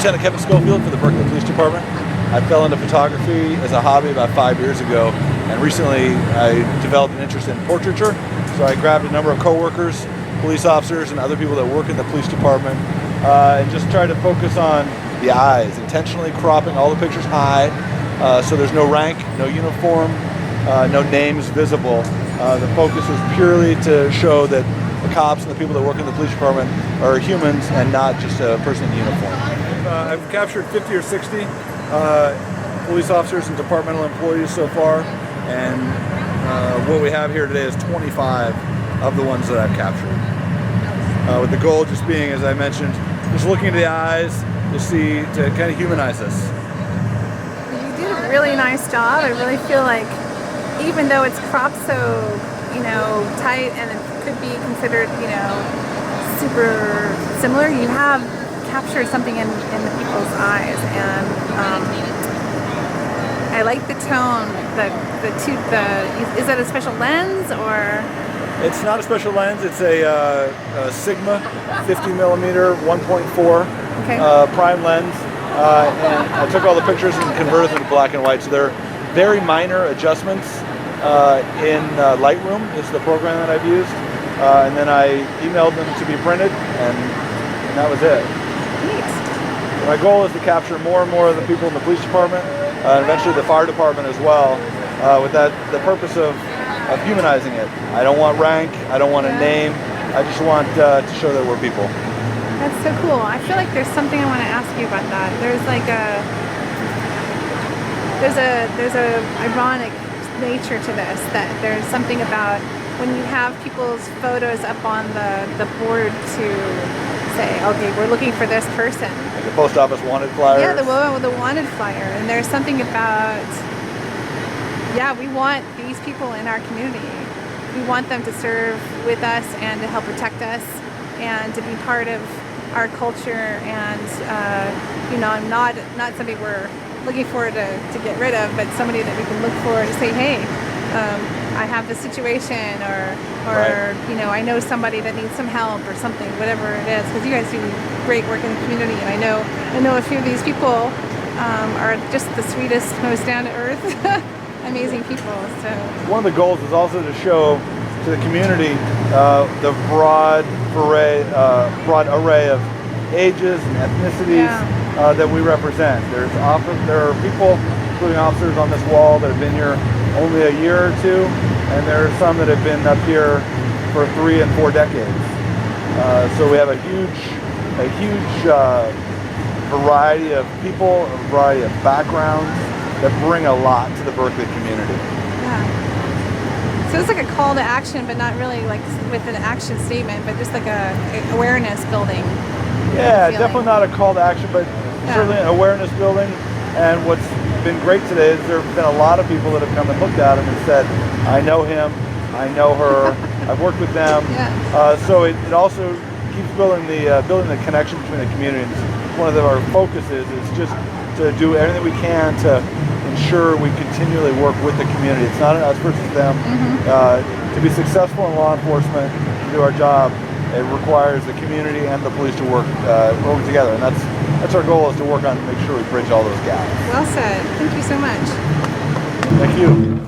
Lt Schofield for the Berkeley Police Department. I fell into photography as a hobby about 5 years ago, and recently I developed an interest in portraiture. So I grabbed a number of coworkers, police officers, and other people that work in the police department, and just tried to focus on the eyes, intentionally cropping all the pictures high, so there's no rank, no uniform, no names visible. The focus is purely to show that the cops and the people that work in the police department are humans and not just a person in uniform. I've captured 50 or 60 police officers and departmental employees so far, and what we have here today is 25 of the ones that I've captured. With the goal just being, as I mentioned, just looking into the eyes to kind of humanize us. You did a really nice job. I really feel like, even though it's cropped so, tight and it could be considered, super similar, you have captured something in the people's eyes, and I like the tone. Is that a special lens or? It's not a special lens. It's a Sigma 50mm 1.4 prime lens, and I took all the pictures and converted them to black and white. So they're very minor adjustments in Lightroom. It's the program that I've used, and then I emailed them to be printed, and that was it. Neat. My goal is to capture more and more of the people in the police department, and eventually the fire department as well, with the purpose of humanizing it. I don't want rank, I don't want a name, I just want to show that we're people. That's so cool. I feel like there's something I want to ask you about that. There's a ironic nature to this, that there's something about when you have people's photos up on the board to say, okay, we're looking for this person. Like the post office wanted flyer. Yeah, the wanted flyer. And there's something about, we want these people in our community. We want them to serve with us and to help protect us and to be part of our culture, and not somebody we're looking forward to get rid of, but somebody that we can look for to say, hey, I have this situation, or right. I know somebody that needs some help or something, whatever it is, because you guys do great work in the community, and I know a few of these people are just the sweetest, most down-to-earth, amazing people. So one of the goals is also to show to the community the broad array of ages and ethnicities that we represent. There are people, including officers on this wall, that have been here only a year or two, and there are some that have been up here for 3 and 4 decades. So we have a huge variety of people, a variety of backgrounds that bring a lot to the Berkeley community. Yeah. So it's like a call to action, but not really like with an action statement, but just like a awareness building. Yeah, definitely not a call to action, but certainly an awareness building. And what's been great today is there have been a lot of people that have come and looked at him and said, I know him, I know her, I've worked with them. So it also keeps building the connection between the communities. One of our focuses is just to do everything we can to ensure we continually work with the community. It's not an us versus them. To be successful in law enforcement, to do our job, it requires the community and the police to work together, and that's our goal, is to work on make sure we bridge all those gaps. Well said. Thank you so much. Thank you.